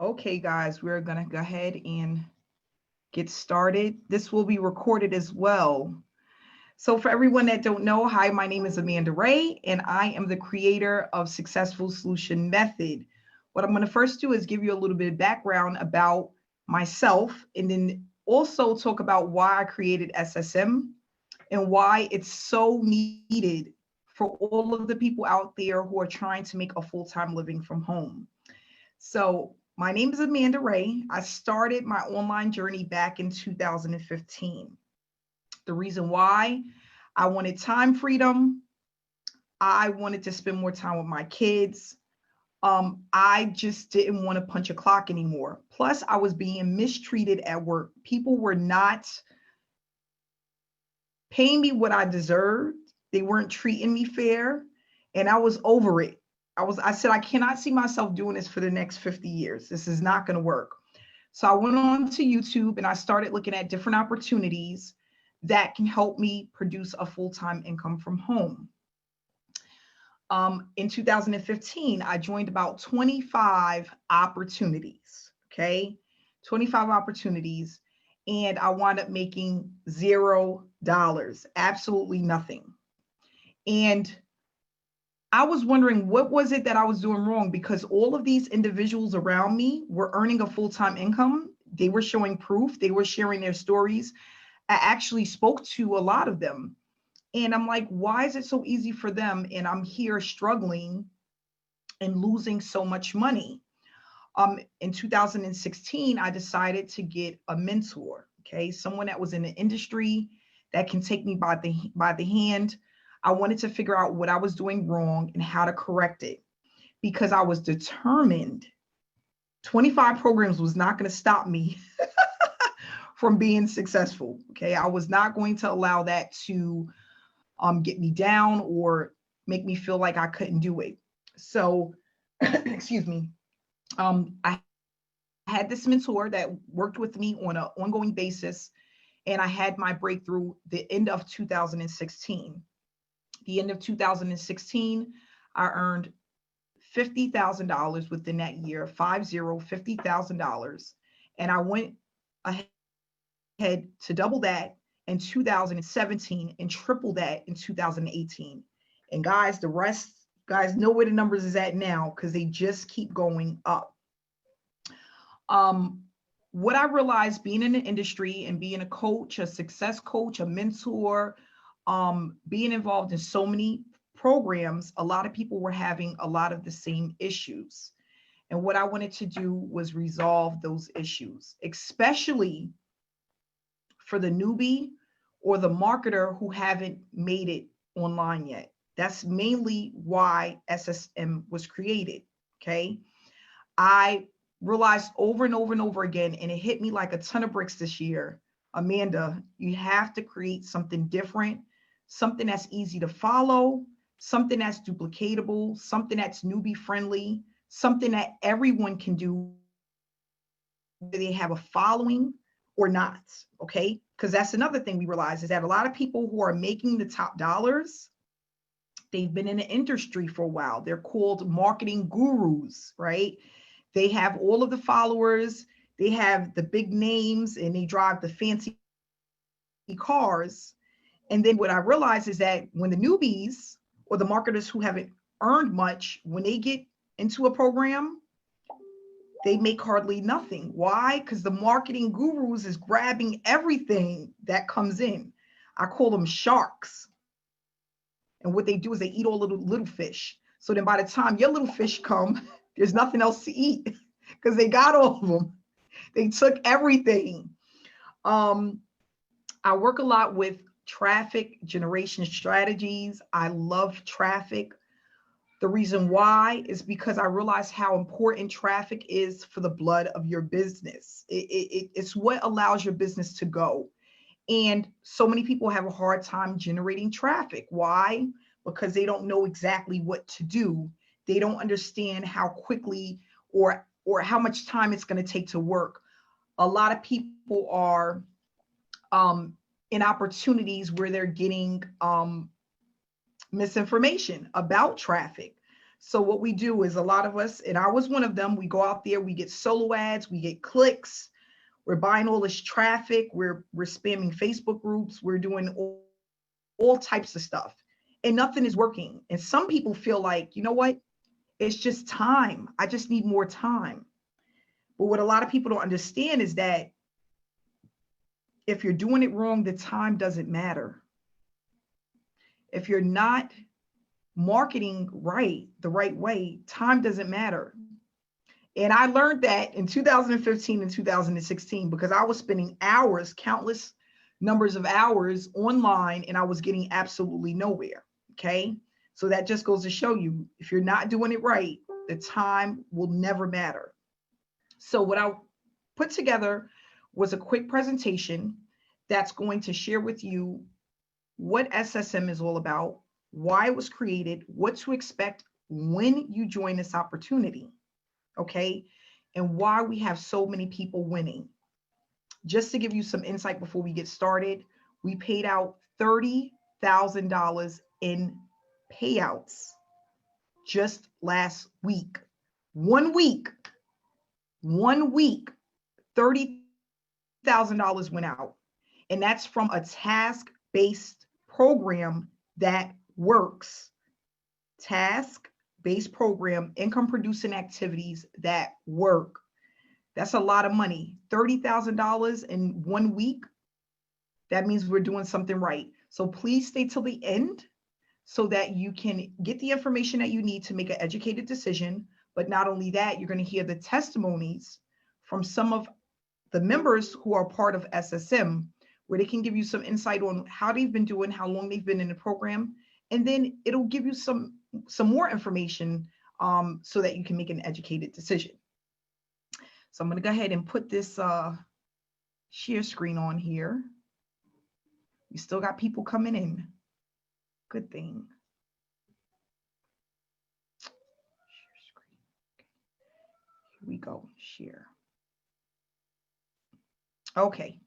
Okay, guys, we're going to go ahead and get started. This will be recorded as well. So for everyone that don't know, hi, my name is Amanda Ray, and I am the creator of Successful Solution Method. What I'm going to first do is give you a little bit of background about myself, and then also talk about why I created SSM and why it's so needed for all of the people out there who are trying to make a full-time living from home. So my name is Amanda Ray. I started my online journey back in 2015. The reason why: I wanted time freedom. I wanted to spend more time with my kids. I just didn't want to punch a clock anymore. Plus, I was being mistreated at work. People were not paying me what I deserved. They weren't treating me fair, and I was over it. I said, I cannot see myself doing this for the next 50 years. This is not going to work. So I went on to YouTube and I started looking at different opportunities that can help me produce a full-time income from home. In 2015, I joined about 25 opportunities, okay? 25 opportunities, and I wound up making $0, absolutely nothing. And I was wondering, what was it that I was doing wrong? Because all of these individuals around me were earning a full-time income. They were showing proof. They were sharing their stories. I actually spoke to a lot of them. And I'm like, why is it so easy for them? And I'm here struggling and losing so much money. In 2016, I decided to get a mentor, okay? Someone that was in the industry that can take me by the hand. I wanted to figure out what I was doing wrong and how to correct it, because I was determined. 25 programs was not going to stop me from being successful. Okay. I was not going to allow that to get me down or make me feel like I couldn't do it. So, excuse me. I had this mentor that worked with me on an ongoing basis, and I had my breakthrough the end of 2016. The end of 2016, I earned $50,000 within that year, $50,000. And I went ahead to double that in 2017 and triple that in 2018. And guys, the rest, guys know where the numbers is at now, because they just keep going up. What I realized being in the industry and being a coach, a success coach, a mentor, being involved in so many programs, a lot of people were having a lot of the same issues. And what I wanted to do was resolve those issues, especially for the newbie or the marketer who haven't made it online yet. That's mainly why SSM was created. Okay. I realized over and over and over again, and it hit me like a ton of bricks this year: Amanda, you have to create something different, something that's easy to follow, something that's duplicatable, something that's newbie friendly, something that everyone can do, whether they have a following or not. Okay. Because that's another thing we realize, is that a lot of people who are making the top dollars, they've been in the industry for a while. They're called marketing gurus, right? They have all of the followers, they have the big names, and they drive the fancy cars. And then what I realized is that when the newbies or the marketers who haven't earned much, when they get into a program, they make hardly nothing. Why? Because the marketing gurus is grabbing everything that comes in. I call them sharks. And what they do is they eat all little fish. So then by the time your little fish come, there's nothing else to eat, because they got all of them. They took everything. I work a lot with traffic generation strategies. I love traffic. The reason why is because I realize how important traffic is for the blood of your business. It's what allows your business to go. And so many people have a hard time generating traffic. Why? Because they don't know exactly what to do. They don't understand how quickly or how much time it's going to take to work. A lot of people are in opportunities where they're getting misinformation about traffic. So what we do is a lot of us, and I was one of them, we go out there, we get solo ads, we get clicks, we're buying all this traffic, we're spamming Facebook groups, we're doing all types of stuff, and nothing is working. And some people feel like, you know what? It's just time. I just need more time. But what a lot of people don't understand is that if you're doing it wrong, the time doesn't matter. If you're not marketing right, the right way, time doesn't matter. And I learned that in 2015 and 2016 because I was spending hours, countless numbers of hours online, and I was getting absolutely nowhere. Okay. So that just goes to show you, if you're not doing it right, the time will never matter. So what I put together was a quick presentation that's going to share with you what SSM is all about, why it was created, what to expect when you join this opportunity, okay, and why we have so many people winning. Just to give you some insight before we get started, we paid out $30,000 in payouts just last week. 1 week, $30,000 went out. And that's from a task-based program that works. Task-based program, income producing activities that work. That's a lot of money. $30,000 in 1 week. That means we're doing something right. So please stay till the end so that you can get the information that you need to make an educated decision. But not only that, you're going to hear the testimonies from some of the members who are part of SSM, where they can give you some insight on how they've been doing, how long they've been in the program, and then it'll give you some more information so that you can make an educated decision. So I'm going to go ahead and put this share screen on here. We still got people coming in. Good thing. Share screen. Okay. Here we go. Share. Okay.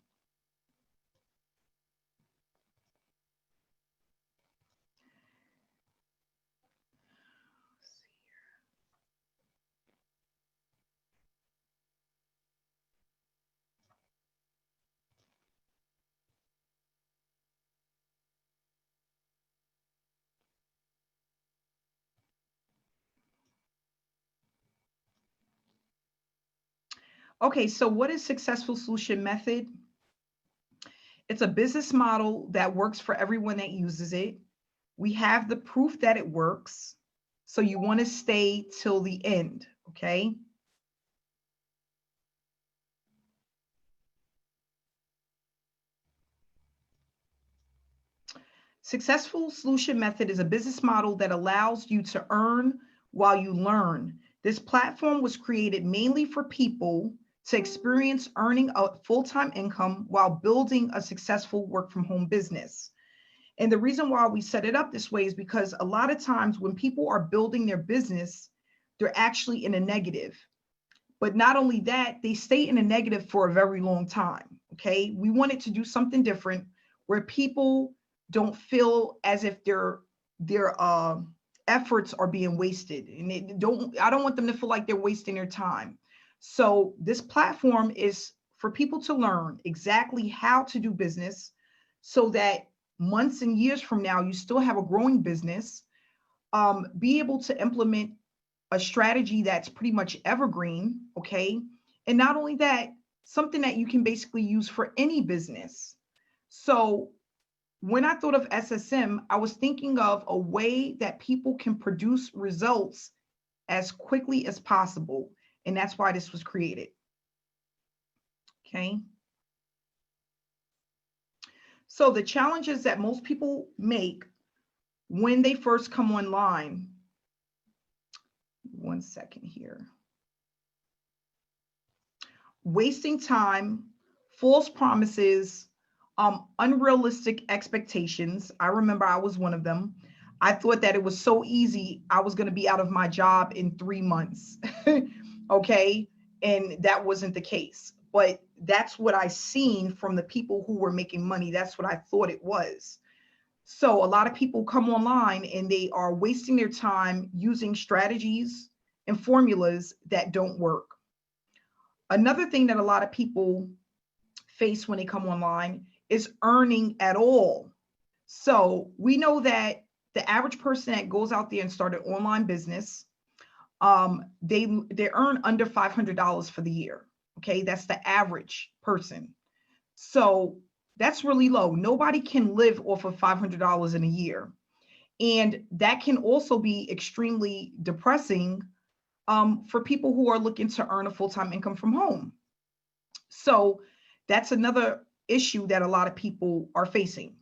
Okay, so what is successful solution method? It's a business model that works for everyone that uses it. We have the proof that it works. So you want to stay till the end, okay? Successful solution method is a business model that allows you to earn while you learn. This platform was created mainly for people to experience earning a full-time income while building a successful work from home business. And the reason why we set it up this way is because a lot of times when people are building their business, they're actually in a negative. But not only that, they stay in a negative for a very long time. Okay. We wanted to do something different where people don't feel as if their efforts are being wasted. And I don't want them to feel like they're wasting their time. So this platform is for people to learn exactly how to do business so that months and years from now, you still have a growing business, be able to implement a strategy that's pretty much evergreen, okay? And not only that, something that you can basically use for any business. So when I thought of SSM, I was thinking of a way that people can produce results as quickly as possible. And that's why this was created. Okay. So the challenges that most people make when they first come online. One second here. Wasting time, false promises, unrealistic expectations. I remember I was one of them. I thought that it was so easy. I was going to be out of my job in 3 months. Okay. And that wasn't the case. But that's what I seen from the people who were making money. That's what I thought it was. So a lot of people come online and they are wasting their time using strategies and formulas that don't work. Another thing that a lot of people face when they come online is earning at all. So we know that the average person that goes out there and start an online business, they earn under $500 for the year. Okay, that's the average person. So that's really low. Nobody can live off of $500 in a year. And that can also be extremely depressing for people who are looking to earn a full-time income from home. So that's another issue that a lot of people are facing.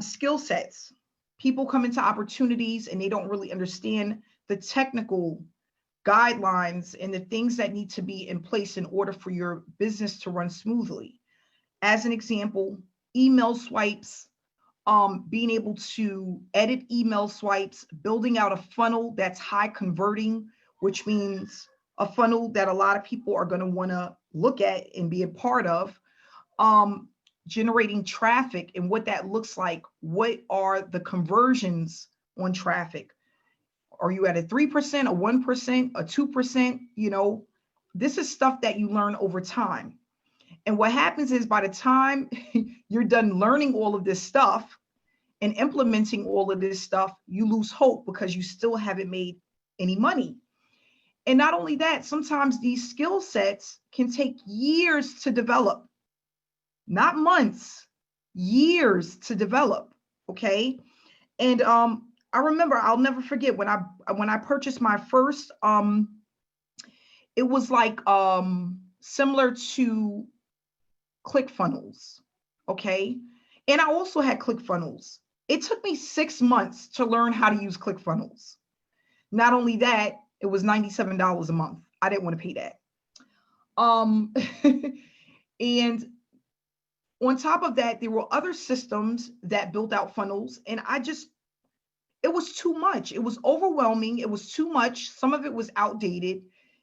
Skill sets. People come into opportunities and they don't really understand the technical guidelines and the things that need to be in place in order for your business to run smoothly. As an example, email swipes, being able to edit email swipes, building out a funnel that's high converting, which means a funnel that a lot of people are going to want to look at and be a part of, generating traffic and what that looks like. What are the conversions on traffic? Are you at a 3%, a 1%, a 2%? You know, this is stuff that you learn over time. And what happens is by the time you're done learning all of this stuff and implementing all of this stuff, you lose hope because you still haven't made any money. And not only that, sometimes these skill sets can take years to develop, not months, years to develop. Okay. And I remember, I'll never forget when I purchased my first, it was like similar to ClickFunnels. Okay. And I also had ClickFunnels. It took me 6 months to learn how to use ClickFunnels. Not only that, it was $97 a month. I didn't want to pay that. And on top of that, there were other systems that built out funnels, and it was too much. It was overwhelming. It was too much. Some of it was outdated.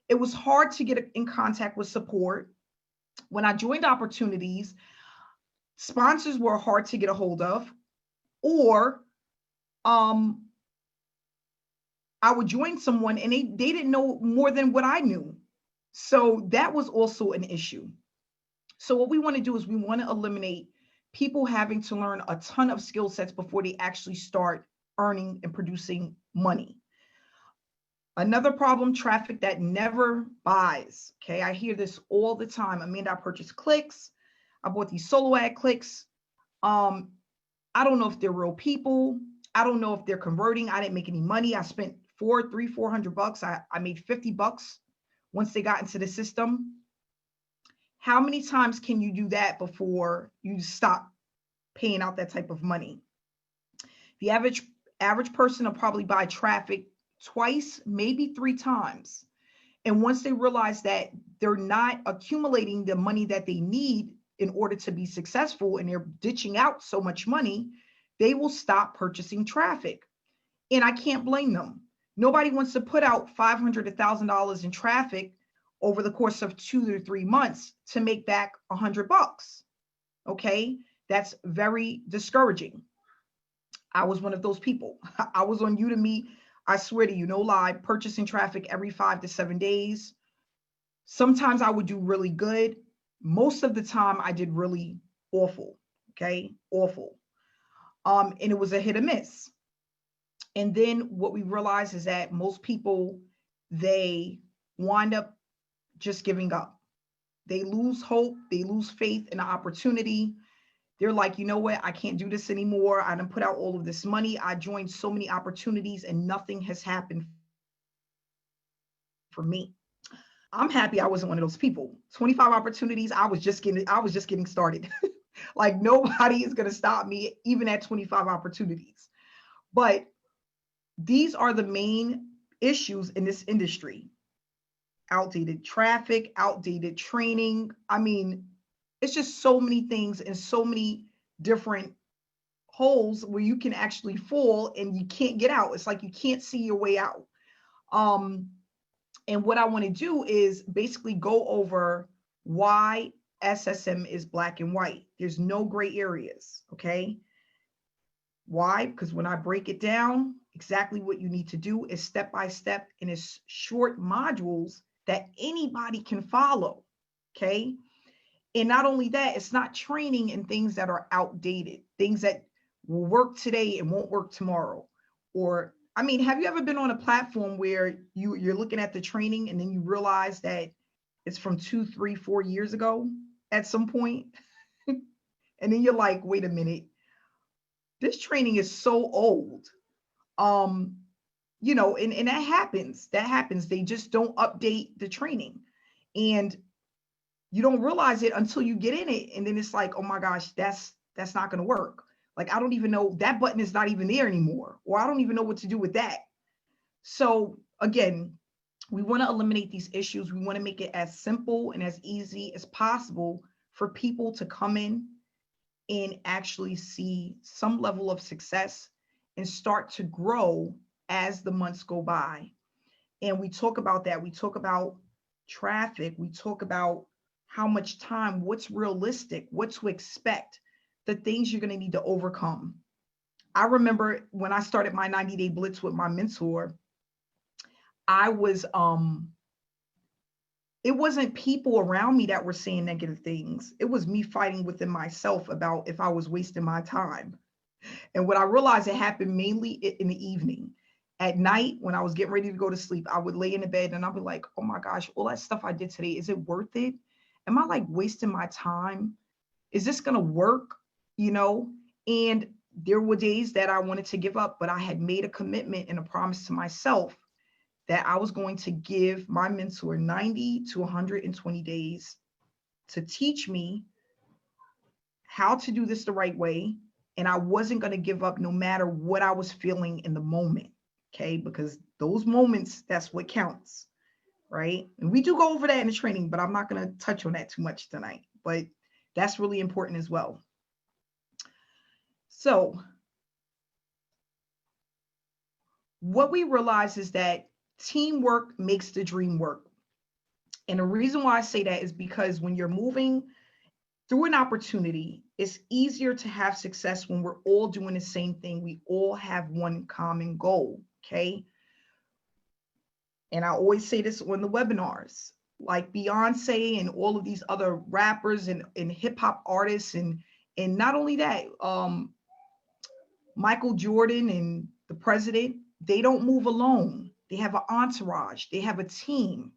It was hard to get in contact with support. When I joined opportunities, sponsors were hard to get a hold of, or I would join someone and they didn't know more than what I knew. So that was also an issue. So what we want to do is we want to eliminate people having to learn a ton of skill sets before they actually start earning and producing money. Another problem, traffic that never buys. Okay, I hear this all the time. Amanda, I purchased clicks. I bought these solo ad clicks. I don't know if they're real people. I don't know if they're converting. I didn't make any money. I spent $400. I made $50 once they got into the system. How many times can you do that before you stop paying out that type of money? The average person will probably buy traffic twice, maybe 3 times. And once they realize that they're not accumulating the money that they need in order to be successful and they're ditching out so much money, they will stop purchasing traffic. And I can't blame them. Nobody wants to put out $500 to $1,000 in traffic over the course of 2 to 3 months to make back $100. Okay, that's very discouraging. I was one of those people. I was on Udemy. I swear to you, no lie, purchasing traffic every 5 to 7 days. Sometimes I would do really good. Most of the time I did really awful. Okay, awful. And it was a hit or miss. And then what we realize is that most people, they wind up just giving up. They lose hope. They lose faith in the opportunity. They're like, you know what? I can't do this anymore. I done put out all of this money. I joined so many opportunities and nothing has happened for me. I'm happy I wasn't one of those people. 25 opportunities. I was just getting started. Like nobody is going to stop me even at 25 opportunities. But these are the main issues in this industry. Outdated traffic, outdated training. I mean, it's just so many things and so many different holes where you can actually fall and you can't get out. It's like you can't see your way out. And what I want to do is basically go over why SSM is black and white. There's no gray areas, okay? Why? Because when I break it down, exactly what you need to do is step by step, and it's short modules that anybody can follow. Okay. And not only that, it's not training in things that are outdated, things that will work today and won't work tomorrow. Or, I mean, have you ever been on a platform where you're looking at the training and then you realize that it's from 2, 3, 4 years ago at some point? And then you're like, wait a minute, this training is so old. Um, and that happens. That happens. They just don't update the training. And you don't realize it until you get in it. And then it's like, oh my gosh, that's not gonna work. Like, I don't even know, that button is not even there anymore, or I don't even know what to do with that. So again, we want to eliminate these issues. We want to make it as simple and as easy as possible for people to come in and actually see some level of success and start to grow as the months go by. And we talk about that. We talk about traffic. We talk about how much time, what's realistic, what to expect, the things you're going to need to overcome. I remember when I started my 90-day blitz with my mentor, I was it wasn't people around me that were saying negative things. It was me fighting within myself about if I was wasting my time. And what I realized, it happened mainly in the evening. At night, when I was getting ready to go to sleep, I would lay in the bed and I'd be like, oh my gosh, all that stuff I did today, is it worth it? Am I like wasting my time? Is this going to work? You know? And there were days that I wanted to give up, but I had made a commitment and a promise to myself that I was going to give my mentor 90 to 120 days to teach me how to do this the right way. And I wasn't going to give up no matter what I was feeling in the moment. Okay. Because those moments, that's what counts. Right. And we do go over that in the training, but I'm not going to touch on that too much tonight. But that's really important as well. So what we realize is that teamwork makes the dream work. And the reason why I say that is because when you're moving through an opportunity, it's easier to have success when we're all doing the same thing. We all have one common goal. Okay. And I always say this on the webinars, like Beyonce and all of these other rappers and hip hop artists. And not only that, Michael Jordan and the president, they don't move alone. They have an entourage. They have a team.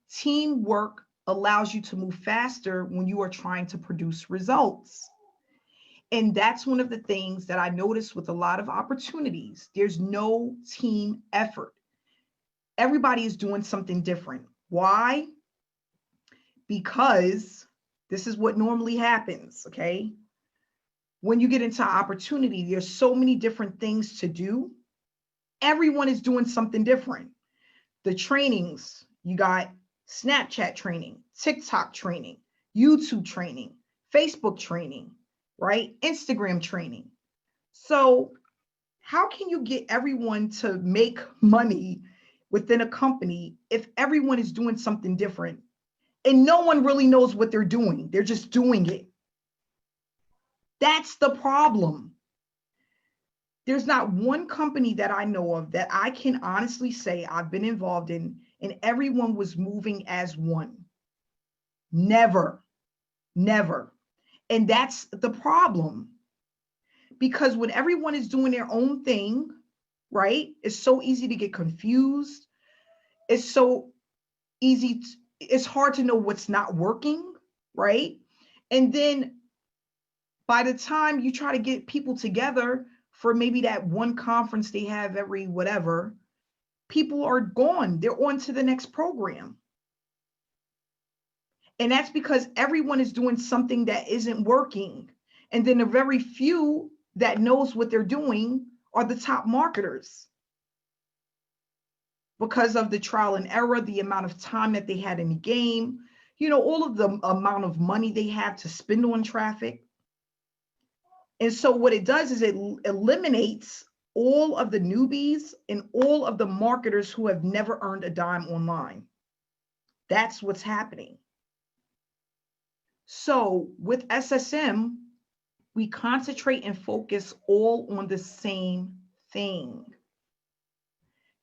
Teamwork allows you to move faster when you are trying to produce results. And that's one of the things that I noticed with a lot of opportunities. There's no team effort. Everybody is doing something different. Why? Because this is what normally happens, okay? When you get into opportunity, there's so many different things to do. Everyone is doing something different. The trainings, you got Snapchat training, TikTok training, YouTube training, Facebook training, right? Instagram training. So how can you get everyone to make money within a company if everyone is doing something different and no one really knows what they're doing? They're just doing it. That's the problem. There's not one company that I know of that I can honestly say I've been involved in and everyone was moving as one. Never, never. And that's the problem. Because when everyone is doing their own thing, right, it's so easy to get confused. It's so easy. It's hard to know what's not working, right? And then by the time you try to get people together for maybe that one conference they have every whatever, people are gone. They're on to the next program. And that's because everyone is doing something that isn't working. And then the very few that knows what they're doing are the top marketers. Because of the trial and error, the amount of time that they had in the game, you know, all of the amount of money they have to spend on traffic. And so what it does is it eliminates all of the newbies and all of the marketers who have never earned a dime online. That's what's happening. So with SSM, We concentrate and focus all on the same thing.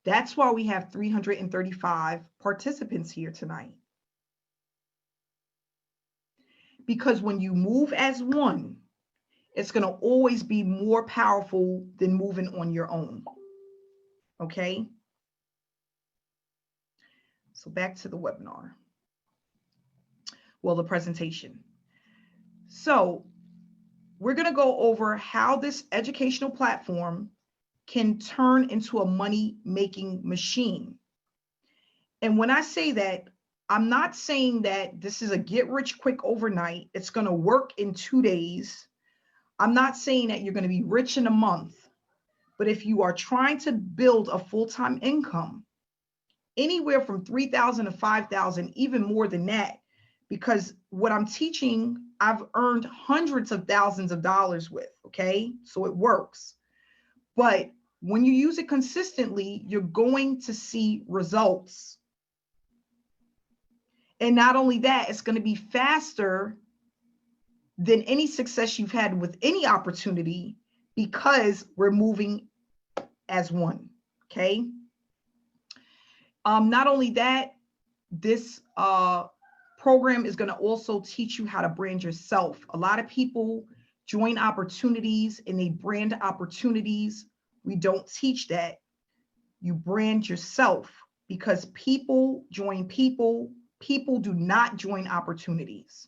That's why we have 335 participants here tonight. Because when you move as one, it's going to always be more powerful than moving on your own. Okay? So back to the webinar. Well, the presentation. So we're going to go over how this educational platform can turn into a money-making machine. And when I say that, I'm not saying that this is a get-rich-quick overnight. It's going to work in 2 days. I'm not saying that you're going to be rich in a month. But if you are trying to build a full-time income, anywhere from 3,000 to 5,000, even more than that, because what I'm teaching, I've earned hundreds of thousands of dollars with, okay? So it works. But when you use it consistently, you're going to see results. And not only that, it's going to be faster than any success you've had with any opportunity because we're moving as one, okay? Not only that, this program is going to also teach you how to brand yourself. A lot of people join opportunities and they brand opportunities. We don't teach that. You brand yourself because people join people. People do not join opportunities.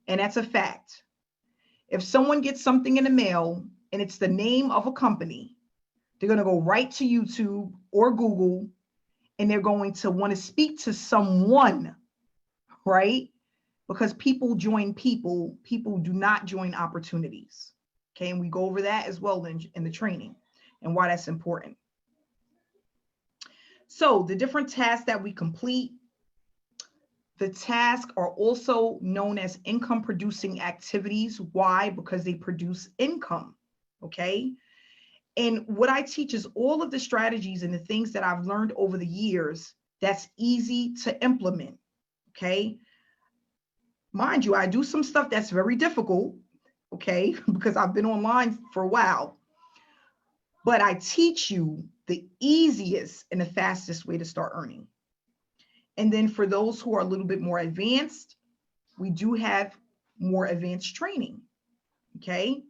And that's a fact. If someone gets something in the mail and it's the name of a company, they're going to go right to YouTube or Google and they're going to want to speak to someone, right? Because people join people. People do not join opportunities. Okay, and we go over that as well in the training and why that's important. So the different tasks that we complete, the tasks are also known as income producing activities. Why? Because they produce income, okay? And what I teach is all of the strategies and the things that I've learned over the years that's easy to implement, okay? Mind you, I do some stuff that's very difficult, okay, because I've been online for a while. But I teach you the easiest and the fastest way to start earning. And then for those who are a little bit more advanced, we do have more advanced training, okay?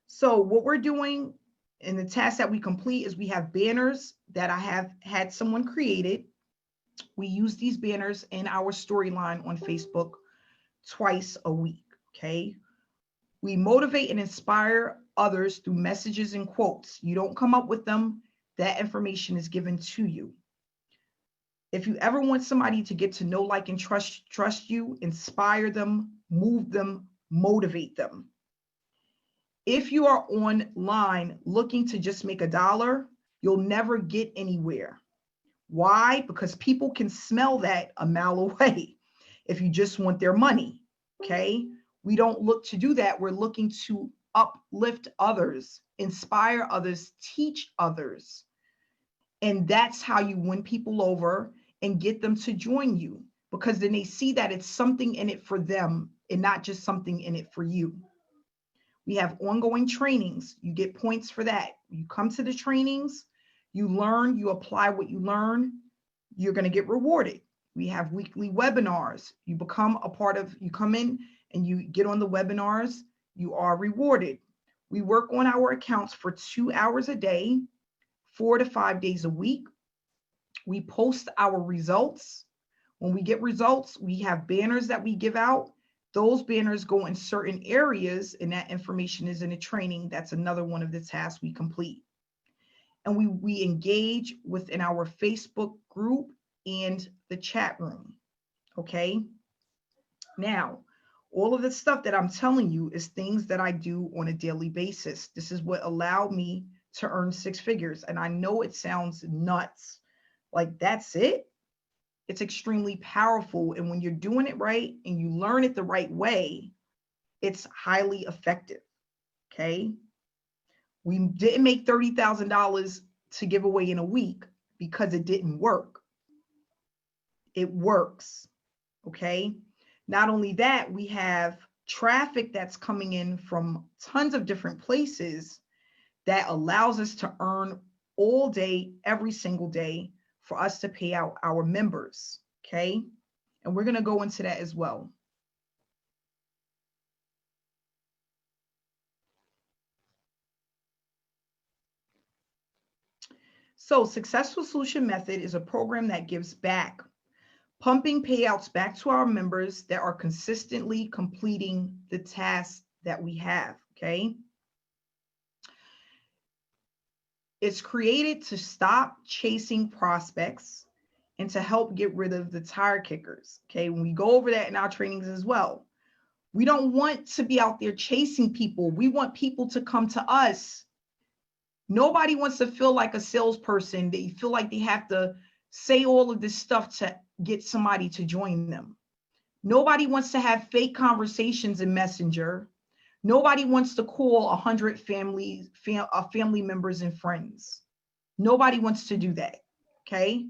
So what we're doing in the tasks that we complete is we have banners that I have had someone created. We use these banners in our storyline on Facebook twice a week, okay? We motivate and inspire others through messages and quotes. You don't come up with them. That information is given to you. If you ever want somebody to get to know, like, and trust you, inspire them, move them, motivate them. If you are online looking to just make $1, you'll never get anywhere. Why? Because people can smell that a mile away if you just want their money, okay? We don't look to do that. We're looking to uplift others, inspire others, teach others. And that's how you win people over and get them to join you, because then they see that it's something in it for them and not just something in it for you. We have ongoing trainings. You get points for that. You come to the trainings, you learn, you apply what you learn, you're going to get rewarded. We have weekly webinars. You become a part of, you come in and you get on the webinars, you are rewarded. We work on our accounts for 2 hours a day, 4 to 5 days a week. We post our results. When we get results, we have banners that we give out. Those banners go in certain areas, and that information is in a training. That's another one of the tasks we complete. And we engage within our Facebook group and the chat room, okay? Now, all of the stuff that I'm telling you is things that I do on a daily basis. This is what allowed me to earn 6 figures. And I know it sounds nuts. Like, that's it? It's extremely powerful. And when you're doing it right and you learn it the right way, it's highly effective, okay? We didn't make $30,000 to give away in a week because it didn't work. It works, okay? Not only that, we have traffic that's coming in from tons of different places that allows us to earn all day, every single day, for us to pay out our members. Okay. And we're going to go into that as well. So Successful Solution Method is a program that gives back, pumping payouts back to our members that are consistently completing the tasks that we have. Okay. It's created to stop chasing prospects and to help get rid of the tire kickers. Okay. When we go over that in our trainings as well, we don't want to be out there chasing people. We want people to come to us. Nobody wants to feel like a salesperson. They feel like they have to say all of this stuff to get somebody to join them. Nobody wants to have fake conversations in Messenger. Nobody wants to call 100 family members and friends. Nobody wants to do that. Okay.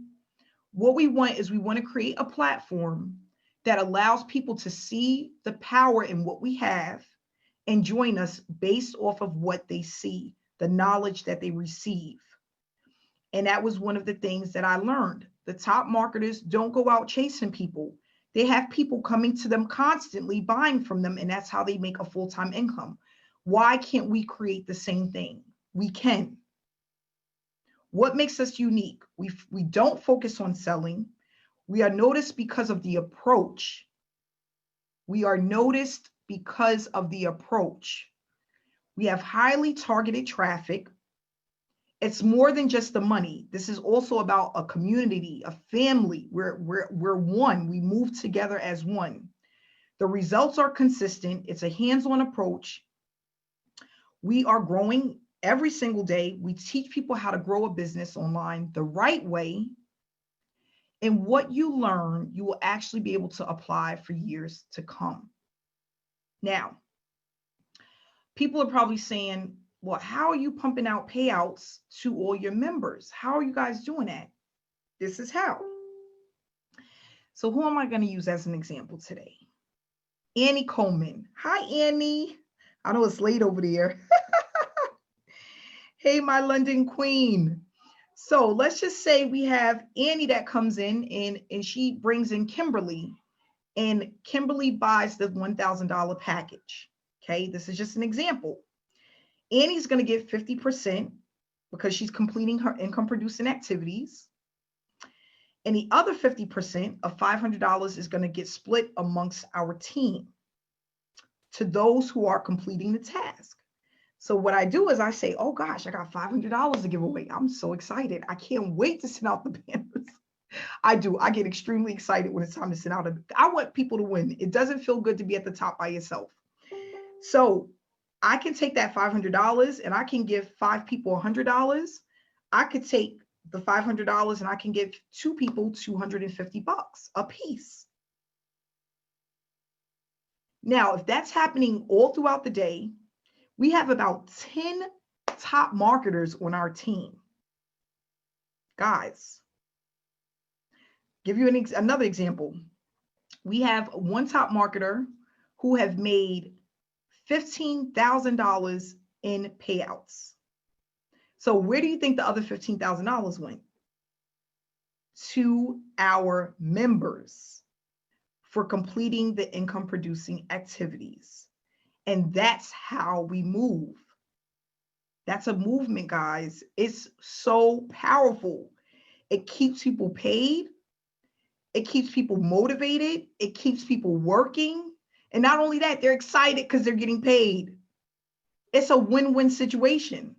What we want is we want to create a platform that allows people to see the power in what we have and join us based off of what they see, the knowledge that they receive. And that was one of the things that I learned. The top marketers don't go out chasing people. They have people coming to them constantly, buying from them, and that's how they make a full-time income. Why can't we create the same thing? We can. What makes us unique? We don't focus on selling. We are noticed because of the approach. We are noticed because of the approach. We have highly targeted traffic. It's more than just the money. This is also about a community, a family. We're one. We move together as one. The results are consistent. It's a hands-on approach. We are growing every single day. We teach people how to grow a business online the right way. And what you learn, you will actually be able to apply for years to come. Now, people are probably saying, well, how are you pumping out payouts to all your members? How are you guys doing that? This is how. So who am I going to use as an example today? Annie Coleman. Hi, Annie. I know it's late over there. Hey, my London queen. So let's just say we have Annie that comes in and she brings in Kimberly, and Kimberly buys the $1,000 package. Okay, this is just an example. Annie's going to get 50% because she's completing her income producing activities. And the other 50% of $500 is going to get split amongst our team to those who are completing the task. So what I do is I say, oh gosh, I got $500 to give away. I'm so excited. I can't wait to send out the banners. I do. I get extremely excited when it's time to send out. I want people to win. It doesn't feel good to be at the top by yourself. So I can take that $500 and I can give 5 people $100. I could take the $500 and I can give 2 people $250 a piece. Now, if that's happening all throughout the day, we have about 10 top marketers on our team. Guys, give you another example. We have one top marketer who have made $15,000 in payouts. So where do you think the other $15,000 went? To our members for completing the income producing activities. And that's how we move. That's a movement, guys. It's so powerful. It keeps people paid. It keeps people motivated. It keeps people working. And not only that, they're excited because they're getting paid. It's a win-win situation.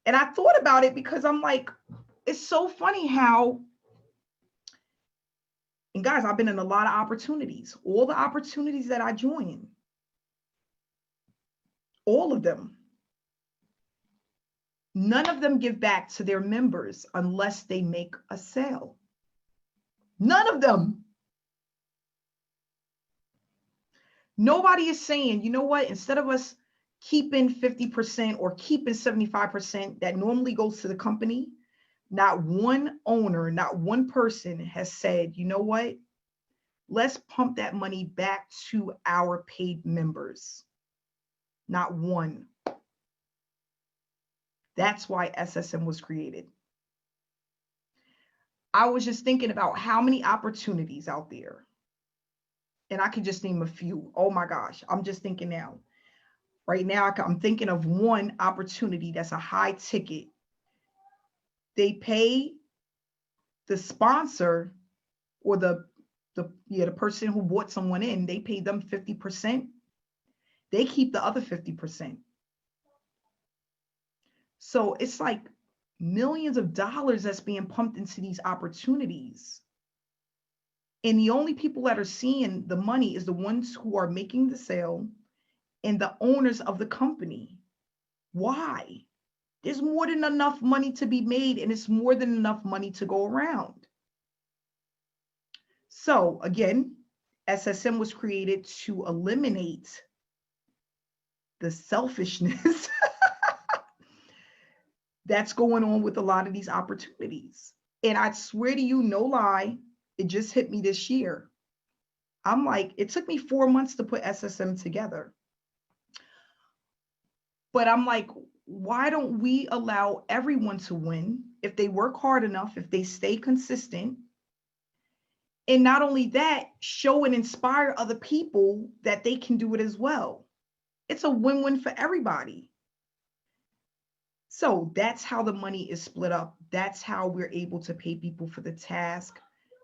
And I thought about it because I'm like, it's so funny how, and guys, I've been in a lot of opportunities. All the opportunities that I join, all of them, none of them give back to their members unless they make a sale. None of them. Nobody is saying, you know what, instead of us keeping 50% or keeping 75% that normally goes to the company, not one owner, not one person has said, you know what, Let's pump that money back to our paid members. Not one. That's why SSM was created. I was just thinking about how many opportunities out there. And I could just name a few. Oh my gosh, I'm just thinking now. Right now, I'm thinking of one opportunity that's a high ticket. They pay the sponsor or the person who brought someone in, they pay them 50%. They keep the other 50%. So it's like millions of dollars that's being pumped into these opportunities. And the only people that are seeing the money is the ones who are making the sale and the owners of the company. Why? There's more than enough money to be made, and it's more than enough money to go around. So again, SSM was created to eliminate the selfishness that's going on with a lot of these opportunities. And I swear to you, no lie, it just hit me this year. I'm like, it took me 4 months to put SSM together. But I'm like, why don't we allow everyone to win if they work hard enough, if they stay consistent? And not only that, show and inspire other people that they can do it as well. It's a win-win for everybody. So that's how the money is split up. That's how we're able to pay people for the task.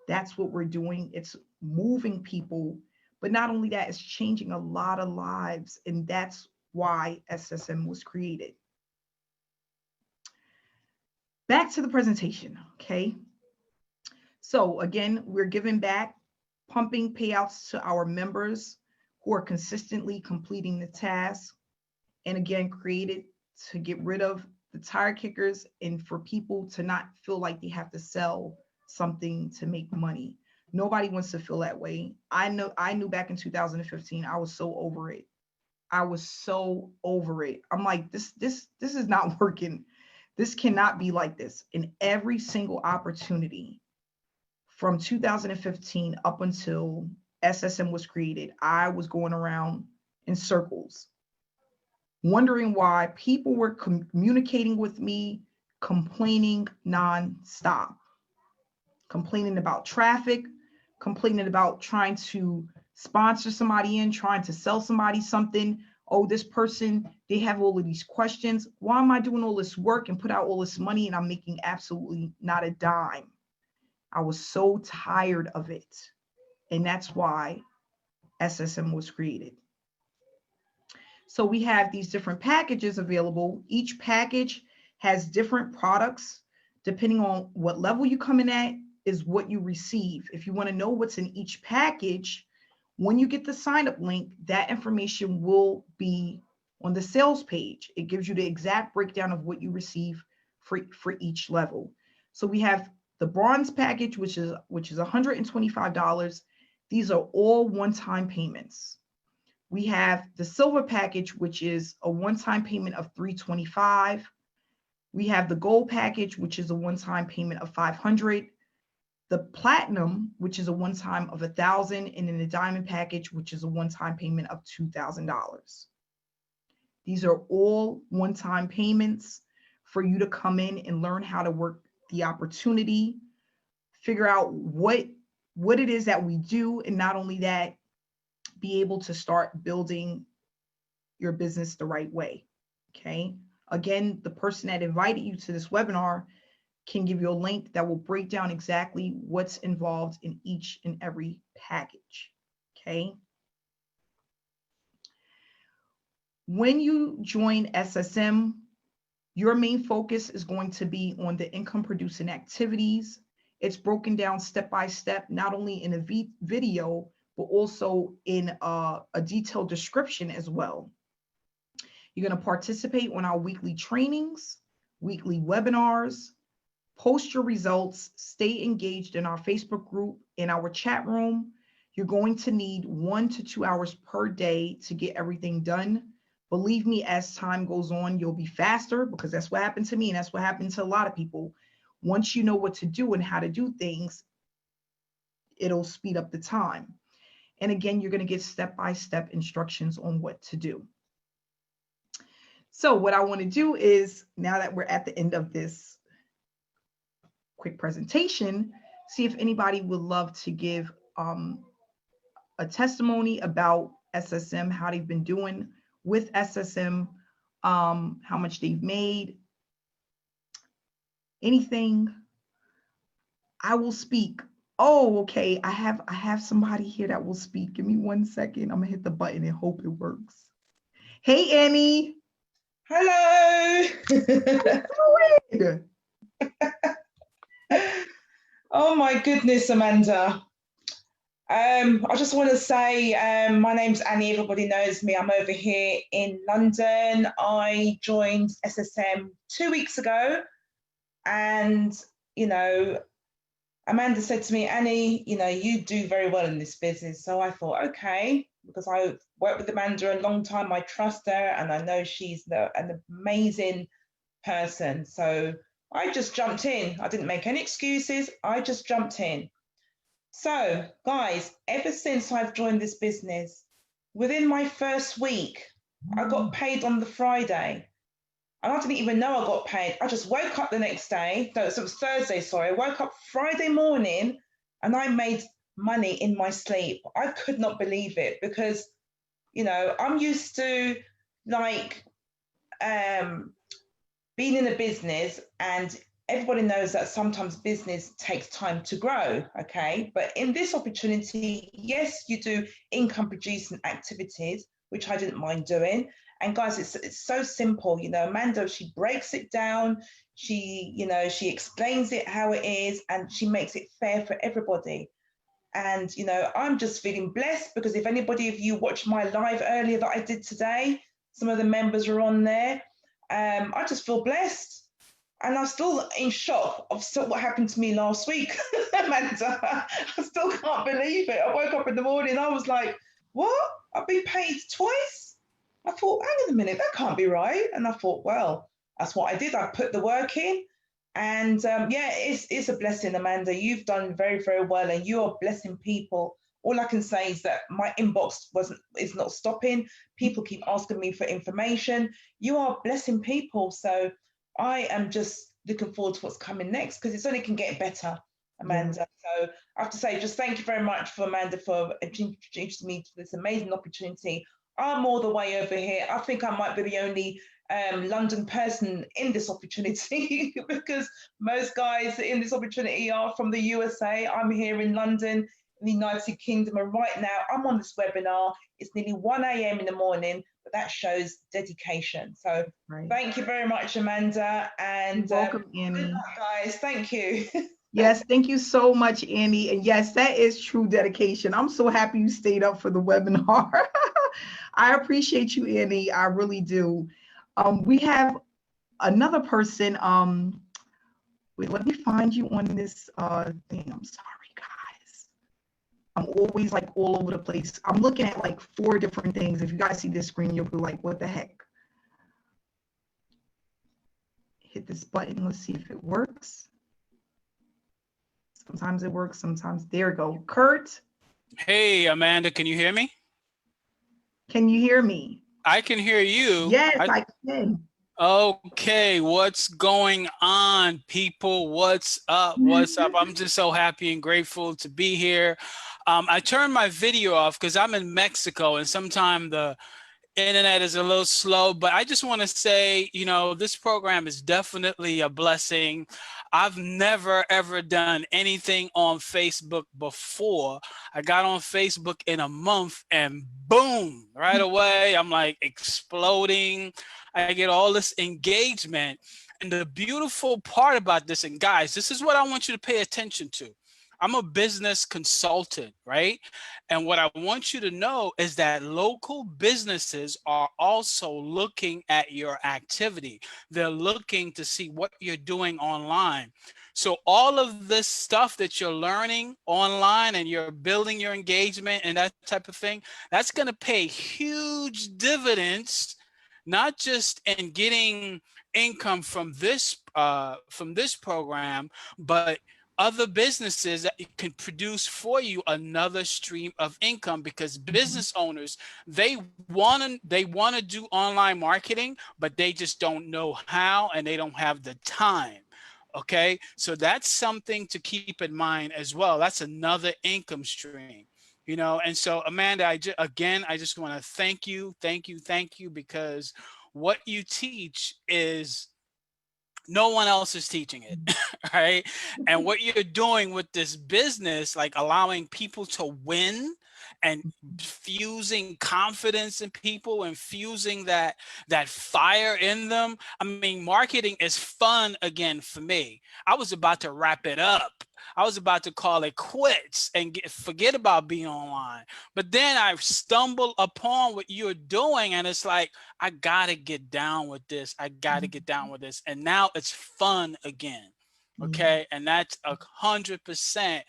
That's what we're doing. It's moving people. But not only that, it's changing a lot of lives. And that's why SSM was created. Back to the presentation, okay? So again, we're giving back, pumping payouts to our members who are consistently completing the task. And again, created to get rid of the tire kickers and for people to not feel like they have to sell something to make money. Nobody wants to feel that way. I knew back in 2015, I was so over it. I was so over it. I'm like, this is not working. This cannot be like this. In every single opportunity from 2015 up until SSM was created, I was going around in circles, wondering why people were communicating with me, complaining nonstop, complaining about traffic, complaining about trying to sponsor somebody in, trying to sell somebody something. Oh, this person, they have all of these questions. Why am I doing all this work and put out all this money and I'm making absolutely not a dime? I was so tired of it. And that's why SSM was created. So we have these different packages available. Each package has different products. Depending on what level you come in at is what you receive. If you want to know what's in each package, when you get the sign up link, that information will be on the sales page. It gives you the exact breakdown of what you receive for each level. So we have the bronze package, which is $125. These are all one-time payments. We have the silver package, which is a one-time payment of $325. We have the gold package, which is a one-time payment of $500. The platinum, which is a one-time of $1,000, and then the diamond package, which is a one-time payment of $2,000. These are all one-time payments for you to come in and learn how to work the opportunity, figure out what it is that we do, and not only that, be able to start building your business the right way, okay? Again, the person that invited you to this webinar can give you a link that will break down exactly what's involved in each and every package, okay? When you join SSM, your main focus is going to be on the income producing activities. It's broken down step by step, not only in a video, but also in a detailed description as well. You're going to participate on our weekly trainings, weekly webinars, post your results, stay engaged in our Facebook group, in our chat room. You're going to need 1 to 2 hours per day to get everything done. Believe me, as time goes on, you'll be faster, because that's what happened to me and that's what happened to a lot of people. Once you know what to do and how to do things, it'll speed up the time. And again, you're going to get step-by-step instructions on what to do. So what I want to do is, now that we're at the end of this quick presentation, see if anybody would love to give a testimony about SSM, how they've been doing with SSM, how much they've made, anything. I will speak. Oh, okay. I have somebody here that will speak. Give me 1 second. I'm gonna hit the button and hope it works. Hey, Annie. Hello. Oh my goodness, Amanda. I just want to say my name's Annie. Everybody knows me. I'm over here in London. I joined SSM 2 weeks ago, and you know, Amanda said to me, Annie, you do very well in this business. So I thought, okay, because I worked with Amanda a long time, I trust her, and I know she's an amazing person. So I just jumped in. I didn't make any excuses. I just jumped in. So, guys, ever since I've joined this business, within my first week, I got paid on the Friday. And I didn't even know I got paid. I just woke up the next day. No, so it was Thursday, sorry. I woke up Friday morning and I made money in my sleep. I could not believe it because, I'm used to like being in a business, and everybody knows that sometimes business takes time to grow, okay? But in this opportunity, yes, you do income producing activities, which I didn't mind doing. And guys, it's so simple, Amanda, she breaks it down, she explains it how it is, and she makes it fair for everybody. And, I'm just feeling blessed because if anybody of you watched my live earlier that I did today, some of the members were on there. I just feel blessed. And I'm still in shock of what happened to me last week, Amanda. I still can't believe it. I woke up in the morning, I was like, what? I've been paid twice? I thought, hang on a minute, that can't be right. And I thought, well, that's what I did. I put the work in. And yeah, it's a blessing, Amanda. You've done very, very well, and you are blessing people. All I can say is that my inbox is not stopping. People keep asking me for information. You are blessing people. So I am just looking forward to what's coming next because it's only can get better, Amanda. So I have to say, just thank you very much for Amanda for introducing me to this amazing opportunity. I'm all the way over here. I think I might be the only London person in this opportunity because most guys in this opportunity are from the USA. I'm here in London, in the United Kingdom, and right now I'm on this webinar. It's nearly 1 a.m. in the morning, but that shows dedication. So Thank you very much, Amanda, and welcome, Annie. Good luck, guys. Thank you. Yes, thank you so much, Annie. And yes, that is true dedication. I'm so happy you stayed up for the webinar. I appreciate you, Annie. I really do. We have another person. Wait, let me find you on this thing. I'm sorry, guys. I'm always like all over the place. I'm looking at like 4 different things. If you guys see this screen, you'll be like, what the heck? Hit this button. Let's see if it works. Sometimes it works, sometimes. There we go. Kurt. Hey, Amanda, can you hear me? Can you hear me? I can hear you. Yes, I can. Okay, what's going on, people? What's up? What's up? I'm just so happy and grateful to be here. I turned my video off because I'm in Mexico and sometimes the internet is a little slow, but I just want to say, this program is definitely a blessing. I've never, ever done anything on Facebook before. I got on Facebook in a month and boom, right away, I'm like exploding. I get all this engagement. And the beautiful part about this, and guys, this is what I want you to pay attention to. I'm a business consultant, right? And what I want you to know is that local businesses are also looking at your activity. They're looking to see what you're doing online. So all of this stuff that you're learning online and you're building your engagement and that type of thing, that's going to pay huge dividends, not just in getting income from this program, but other businesses that can produce for you another stream of income, because business owners, they want to do online marketing, but they just don't know how, and they don't have the time. Okay, so that's something to keep in mind as well. That's another income stream, you know. And so, Amanda, again, I just want to thank you, thank you, because what you teach is no one else is teaching it. Right? And what you're doing with this business, like allowing people to win and fusing confidence in people and fusing that fire in them. I mean, marketing is fun again for me. I was about to wrap it up. I was about to call it quits and forget about being online. But then I stumbled upon what you're doing, and it's like, I gotta get down with this. I gotta get down with this. And now it's fun again. Okay. And that's 100%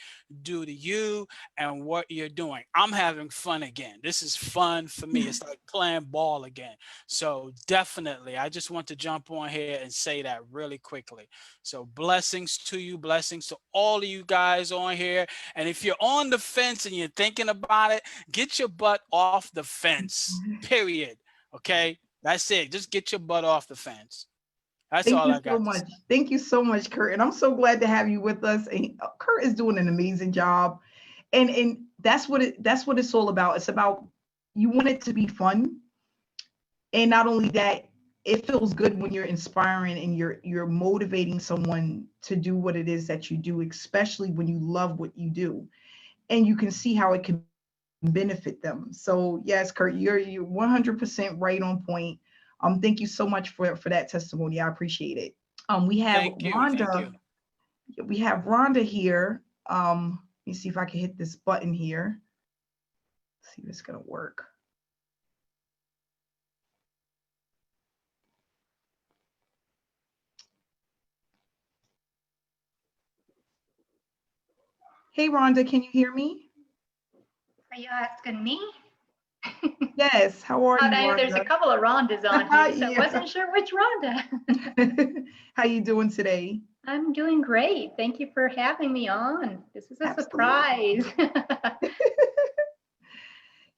due to you and what you're doing. I'm having fun again. This is fun for me. It's like playing ball again. So definitely, I just want to jump on here and say that really quickly. So blessings to you, blessings to all of you guys on here. And if you're on the fence and you're thinking about it, get your butt off the fence, period. Okay, that's it. Just get your butt off the fence. That's Thank all you I so got to say. much. Thank you so much, Kurt. And I'm so glad to have you with us. And Kurt is doing an amazing job. And that's what it's all about. It's about, you want it to be fun. And not only that, it feels good when you're inspiring and you're motivating someone to do what it is that you do, especially when you love what you do. And you can see how it can benefit them. So yes, Kurt, you're 100% right on point. Thank you so much for that testimony. I appreciate it. We have Thank you. Thank Rhonda. you. We have Rhonda here. Let me see if I can hit this button here. Let's see if it's gonna work. Hey Rhonda, can you hear me? Are you asking me? Yes. How are you, Rhonda? There's a couple of Rhondas on here, so I Yeah. wasn't sure which Rhonda. How you doing today? I'm doing great. Thank you for having me on. This is a Absolutely. surprise.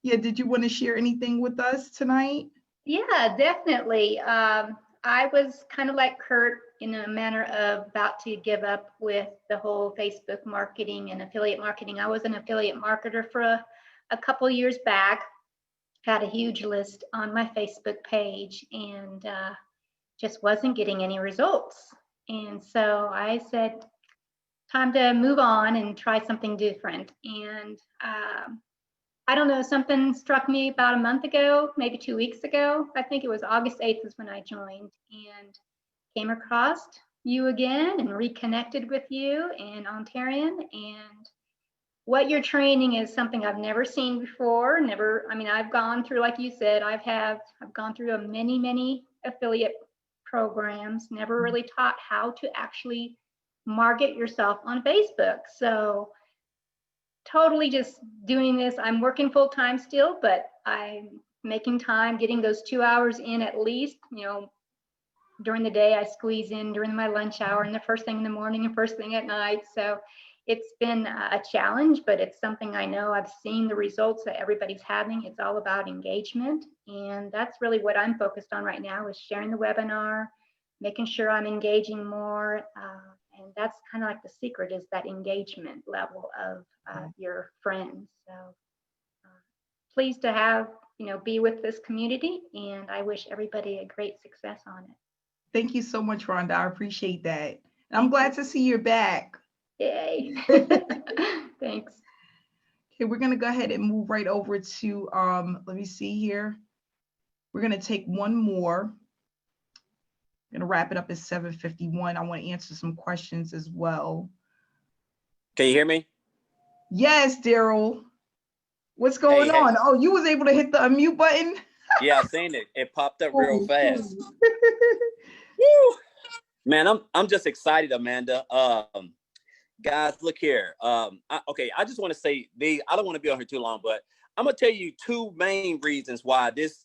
Yeah, did you want to share anything with us tonight? Yeah, definitely. I was kind of like Kurt in a manner of about to give up with the whole Facebook marketing and affiliate marketing. I was an affiliate marketer for a couple years back, had a huge list on my Facebook page, and just wasn't getting any results. And so I said, time to move on and try something different. And I don't know, something struck me about a month ago, maybe 2 weeks ago. I think it was August 8th is when I joined, and came across you again and reconnected with you and Ontarian. And what you're training is something I've never seen before. I mean, I've gone through, like you said, I've gone through many affiliate programs, never really taught how to actually market yourself on Facebook. So totally just doing this. I'm working full time still, but I'm making time, getting those 2 hours in at least, during the day. I squeeze in during my lunch hour and the first thing in the morning and first thing at night. So it's been a challenge, but it's something I know I've seen the results that everybody's having. It's all about engagement. And that's really what I'm focused on right now, is sharing the webinar, making sure I'm engaging more. And that's kind of like the secret, is that engagement level of your friends. So pleased to have, be with this community, and I wish everybody a great success on it. Thank you so much, Rhonda. I appreciate that. I'm glad to see you're back. Yay. Thanks. Okay, we're going to go ahead and move right over to, let me see here. We're going to take one more. I'm going to wrap it up at 7:51. I want to answer some questions as well. Can you hear me? Yes, Daryl. What's going on? Oh, you was able to hit the unmute button? Yeah, I seen it. It popped up real fast. Woo. Man, I'm just excited, Amanda. Guys, look here. I just want to say, I don't want to be on here too long, but I'm gonna tell you two main reasons why this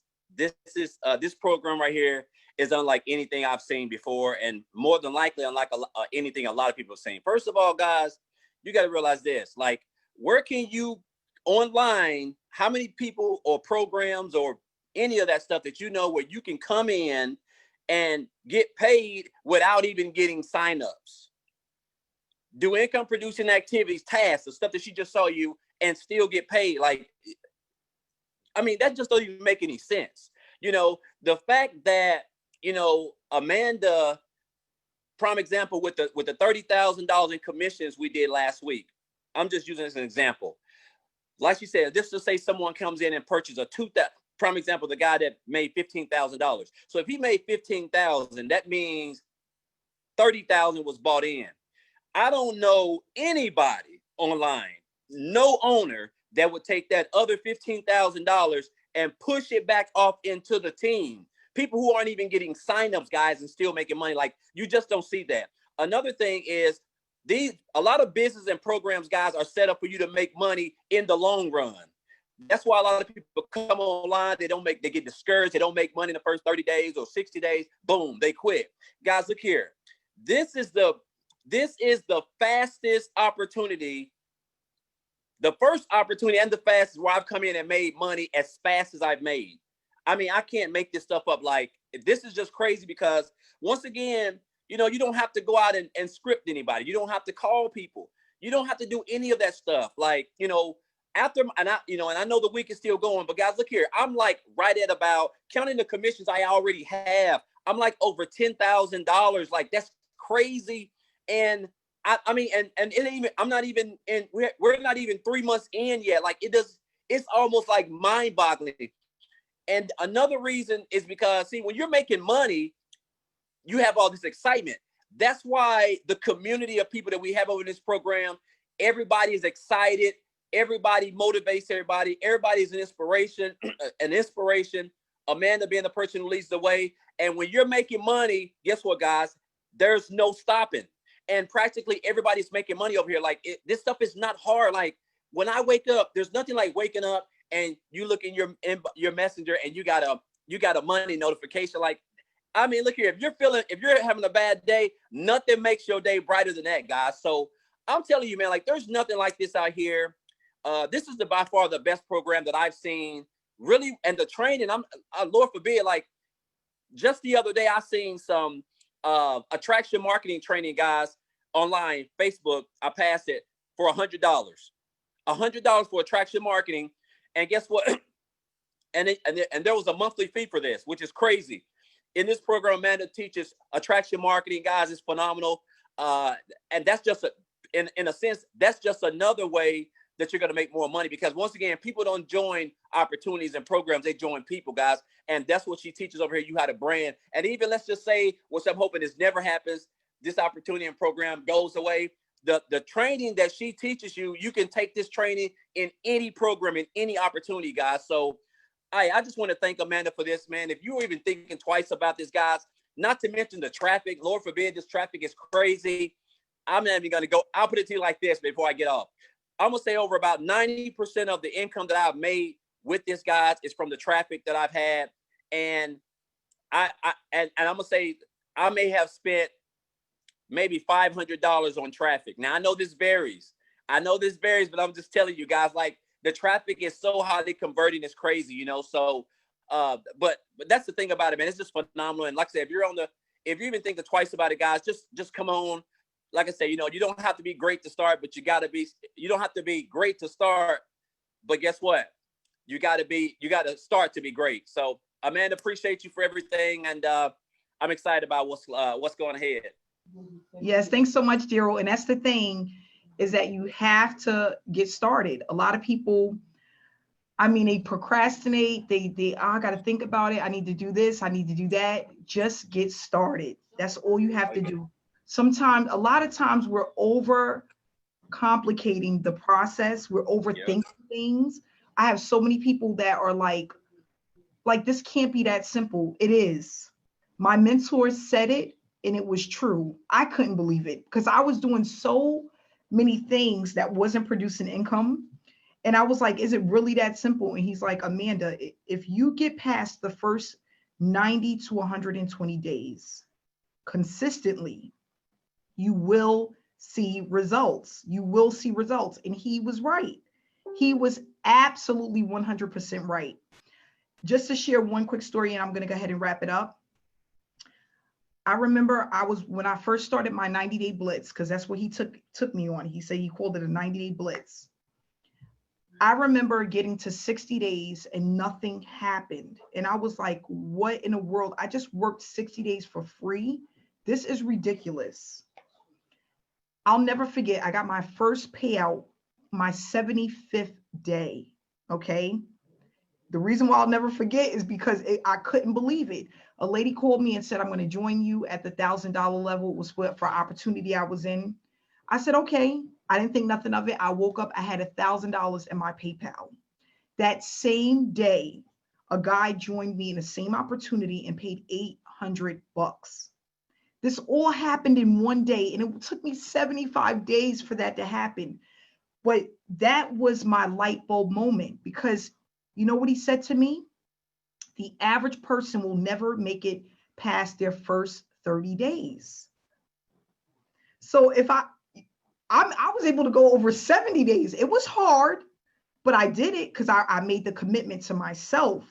program right here is unlike anything I've seen before, and more than likely unlike anything a lot of people have seen. First of all, guys, you got to realize this, like, where can you online, how many people or programs or any of that stuff that you know where you can come in and get paid without even getting signups? Do income producing activities, tasks, the stuff that she just saw you, and still get paid. Like, I mean, that just doesn't even make any sense. You know, the fact that, you know, Amanda, prime example with the $30,000 in commissions we did last week. I'm just using this as an example. Like she said, just to say someone comes in and purchases a prime example, the guy that made $15,000. So if he made $15,000, that means $30,000 was bought in. I don't know anybody online, no owner, that would take that other $15,000 and push it back off into the team. People who aren't even getting signups, guys, and still making money. Like, you just don't see that. Another thing is, a lot of business and programs, guys, are set up for you to make money in the long run. That's why a lot of people come online, they get discouraged, they don't make money in the first 30 days or 60 days, boom, they quit. Guys, look here. This is the fastest opportunity, the first opportunity and the fastest where I've come in and made money as fast as I've made. I mean, I can't make this stuff up. Like, this is just crazy because, once again, you know, you don't have to go out and script anybody. You don't have to call people. You don't have to do any of that stuff. Like, you know, and I know the week is still going, but guys, look here. I'm like right at about, counting the commissions I already have, I'm like over $10,000. Like, that's crazy. And I mean, and it ain't even, I'm not even in, we're not even 3 months in yet. Like, it's almost like mind boggling. And another reason is because, see, when you're making money, you have all this excitement. That's why the community of people that we have over this program, everybody is excited. Everybody motivates everybody. Everybody's an inspiration, Amanda being the person who leads the way. And when you're making money, guess what, guys? There's no stopping. And practically everybody's making money over here. Like, this stuff is not hard. Like, when I wake up, there's nothing like waking up and you look in your messenger and you got a money notification. Like, I mean, look here, if you're having a bad day, nothing makes your day brighter than that, guys. So I'm telling you, man, like, there's nothing like this out here. This is by far the best program that I've seen, really. And the training, Lord forbid, like, just the other day, I seen some attraction marketing training, guys, online, Facebook. I passed it for $100. $100 for attraction marketing. And guess what? And there was a monthly fee for this, which is crazy. In this program, Amanda teaches attraction marketing, guys. It's phenomenal. And that's just, in a sense, that's just another way that you're going to make more money, because, once again, people don't join opportunities and programs. They join people, guys. And that's what she teaches over here, you how to brand. And even, let's just say, which I'm hoping this never happens, this opportunity and program goes away. The training that she teaches you, you can take this training in any program, in any opportunity, guys. So I just want to thank Amanda for this, man. If you were even thinking twice about this, guys, not to mention the traffic, Lord forbid, this traffic is crazy. I'm not even going to go. I'll put it to you like this before I get off. I'm going to say over about 90% of the income that I've made with this, guys, is from the traffic that I've had. And I'm going to say I may have spent maybe $500 on traffic. Now, I know this varies, but I'm just telling you, guys, like, the traffic is so highly converting, it's crazy, you know? So, but that's the thing about it, man. It's just phenomenal. And like I said, if you even think twice about it, guys, just come on. Like I say, you know, you don't have to be great to start, but you don't have to be great to start, but guess what? You got to start to be great. So, Amanda, appreciate you for everything. And I'm excited about what's going ahead. Yes, thanks so much, Daryl. And that's the thing, is that you have to get started. A lot of people, I mean, they procrastinate. I got to think about it. I need to do this. I need to do that. Just get started. That's all you have to do. A lot of times we're over complicating the process. We're overthinking things. I have so many people that are like, this can't be that simple. It is. My mentor said it, and it was true. I couldn't believe it, because I was doing so many things that wasn't producing income. And I was like, is it really that simple? And he's like, Amanda, if you get past the first 90 to 120 days consistently, you will see results. You will see results. And he was right. He was absolutely 100% right. Just to share one quick story, and I'm going to go ahead and wrap it up. I remember when I first started my 90-day blitz, because that's what he took me on. He said he called it a 90-day blitz. I remember getting to 60 days and nothing happened. And I was like, what in the world? I just worked 60 days for free. This is ridiculous. I'll never forget, I got my first payout my 75th day, okay? The reason why I'll never forget is because I couldn't believe it. A lady called me and said, I'm going to join you at the $1,000 level. It was for opportunity I was in. I said, okay. I didn't think nothing of it. I woke up, I had $1,000 in my PayPal. That same day, a guy joined me in the same opportunity and paid $800. This all happened in one day, and it took me 75 days for that to happen. But that was my light bulb moment, because you know what he said to me? The average person will never make it past their first 30 days. So if I was able to go over 70 days. It was hard, but I did it because I made the commitment to myself.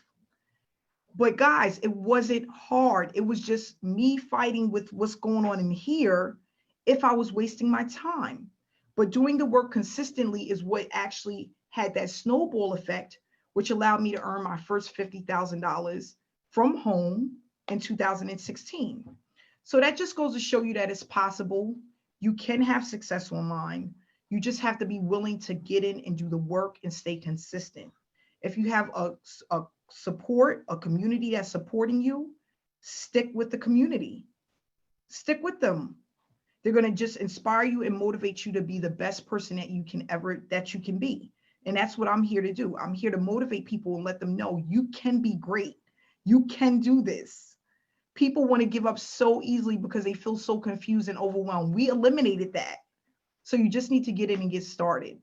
But guys, it wasn't hard. It was just me fighting with what's going on in here if I was wasting my time. But doing the work consistently is what actually had that snowball effect, which allowed me to earn my first $50,000 from home in 2016. So that just goes to show you that it's possible. You can have success online. You just have to be willing to get in and do the work and stay consistent. If you have a community that's supporting you, stick with the community. Stick with them. They're going to just inspire you and motivate you to be the best person that you can be. And that's what I'm here to do. I'm here to motivate people and let them know you can be great. You can do this. People want to give up so easily because they feel so confused and overwhelmed. We eliminated that. So you just need to get in and get started.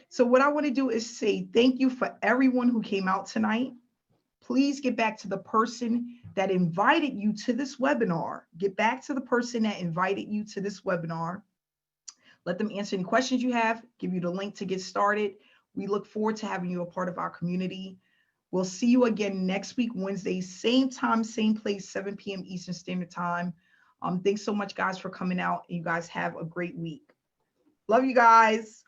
So what I want to do is say thank you for everyone who came out tonight. Please get back to the person that invited you to this webinar. Get back to the person that invited you to this webinar. Let them answer any questions you have, give you the link to get started. We look forward to having you a part of our community. We'll see you again next week, Wednesday, same time, same place, 7 p.m. Eastern Standard Time. Thanks so much, guys, for coming out. You guys have a great week. Love you guys.